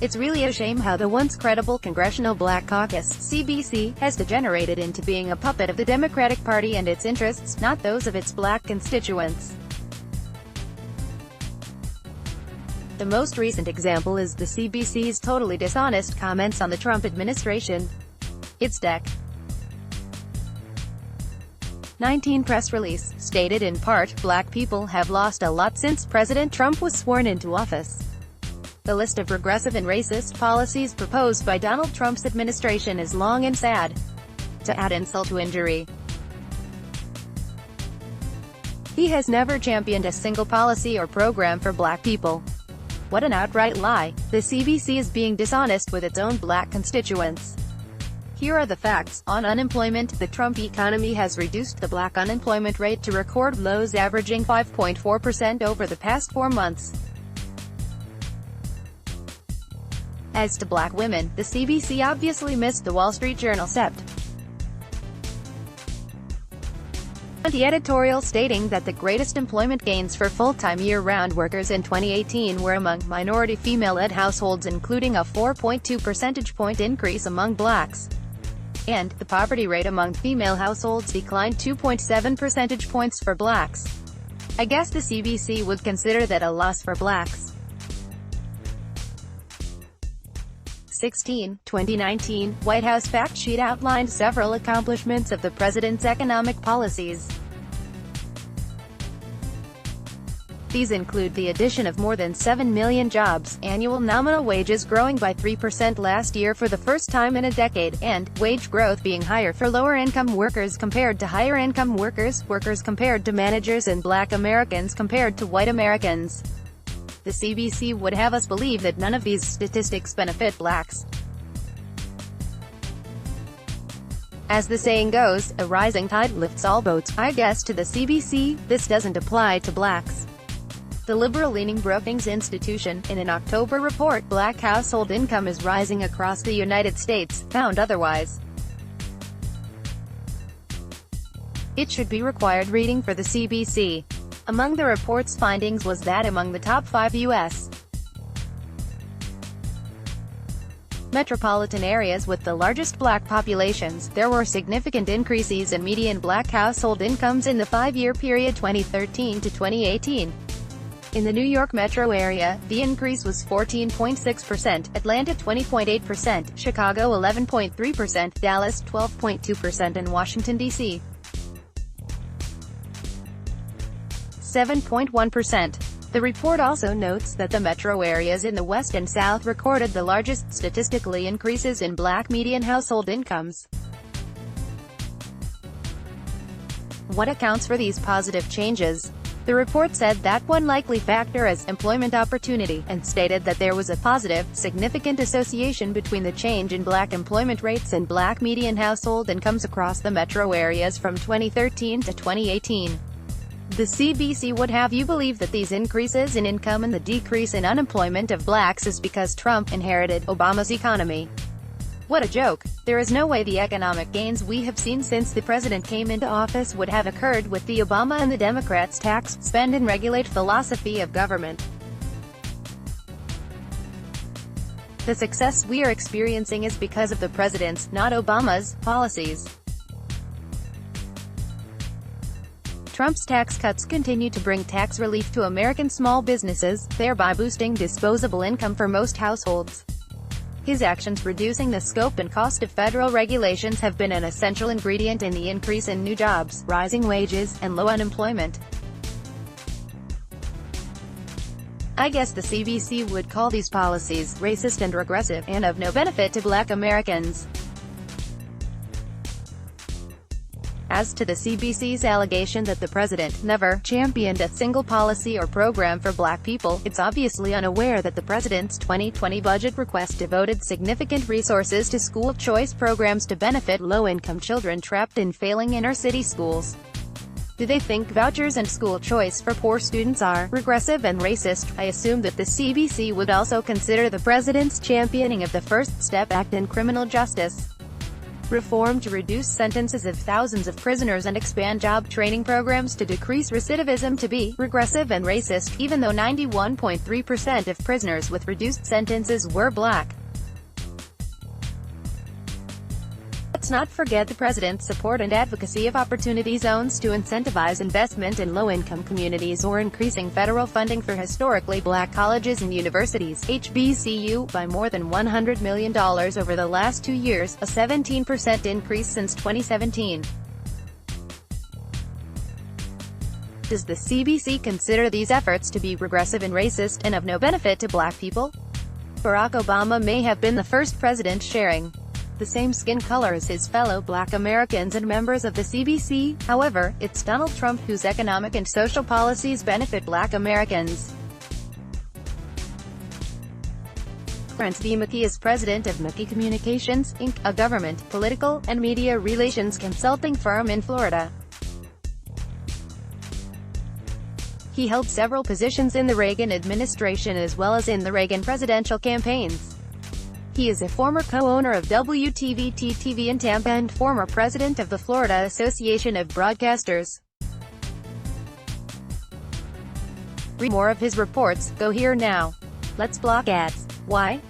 It's really a shame how the once credible Congressional Black Caucus, CBC, has degenerated into being a puppet of the Democratic Party and its interests, not those of its black constituents. The most recent example is the CBC's totally dishonest comments on the Trump administration. Its Dec. 19 press release stated in part, "Black people have lost a lot since President Trump was sworn into office." The list of regressive and racist policies proposed by Donald Trump's administration is long and sad. To add insult to injury, he has never championed a single policy or program for black people. What an outright lie. The CBC is being dishonest with its own black constituents. Here are the facts. On unemployment, the Trump economy has reduced the black unemployment rate to record lows, averaging 5.4% over the past 4 months. As to black women, the CBC obviously missed the Wall Street Journal sept. The editorial stating that the greatest employment gains for full-time year-round workers in 2018 were among minority female-led households, including a 4.2 percentage point increase among blacks. And the poverty rate among female households declined 2.7 percentage points for blacks. I guess the CBC would consider that a loss for blacks. 2019 White House fact sheet outlined several accomplishments of the president's economic policies. These include the addition of more than 7 million jobs, annual nominal wages growing by 3% last year for the first time in a decade, and wage growth being higher for lower-income workers compared to higher-income workers, workers compared to managers, and black Americans compared to white Americans. The CBC would have us believe that none of these statistics benefit blacks. As the saying goes, a rising tide lifts all boats. I guess to the CBC, this doesn't apply to blacks. The liberal-leaning Brookings Institution, in an October report, black household income is rising across the United States, found otherwise. It should be required reading for the CBC. Among the report's findings was that among the top 5 U.S. metropolitan areas with the largest black populations, there were significant increases in median black household incomes in the 5-year period 2013 to 2018. In the New York metro area, the increase was 14.6%, Atlanta 20.8%, Chicago 11.3%, Dallas 12.2%, and Washington, D.C. 7.1%. The report also notes that the metro areas in the West and South recorded the largest statistically increases in black median household incomes. What accounts for these positive changes? The report said that one likely factor is employment opportunity, and stated that there was a positive, significant association between the change in black employment rates and black median household incomes across the metro areas from 2013 to 2018. The CBC would have you believe that these increases in income and the decrease in unemployment of blacks is because Trump inherited Obama's economy. What a joke. There is no way the economic gains we have seen since the president came into office would have occurred with the Obama and the Democrats' tax, spend and regulate philosophy of government. The success we are experiencing is because of the president's, not Obama's, policies. Trump's tax cuts continue to bring tax relief to American small businesses, thereby boosting disposable income for most households. His actions reducing the scope and cost of federal regulations have been an essential ingredient in the increase in new jobs, rising wages, and low unemployment. I guess the CBC would call these policies racist and regressive, and of no benefit to black Americans. As to the CBC's allegation that the president never championed a single policy or program for black people, it's obviously unaware that the president's 2020 budget request devoted significant resources to school choice programs to benefit low-income children trapped in failing inner-city schools. Do they think vouchers and school choice for poor students are regressive and racist? I assume that the CBC would also consider the president's championing of the First Step Act in criminal justice. reform to reduce sentences of thousands of prisoners and expand job training programs to decrease recidivism to be regressive and racist, even though 91.3% of prisoners with reduced sentences were black. Let's not forget the president's support and advocacy of opportunity zones to incentivize investment in low-income communities, or increasing federal funding for historically black colleges and universities (HBCU) by more than $100 million over the last 2 years, a 17% increase since 2017. Does the CBC consider these efforts to be regressive and racist, and of no benefit to black people? Barack Obama may have been the first president sharing the same skin color as his fellow black Americans and members of the CBC. However, it's Donald Trump whose economic and social policies benefit black Americans. Clarence V. McKee is president of McKee Communications, Inc., a government, political, and media relations consulting firm in Florida. He held several positions in the Reagan administration as well as in the Reagan presidential campaigns. He is a former co-owner of WTVT-TV in Tampa and former president of the Florida Association of Broadcasters. Read more of his reports, go here now. Let's block ads. Why?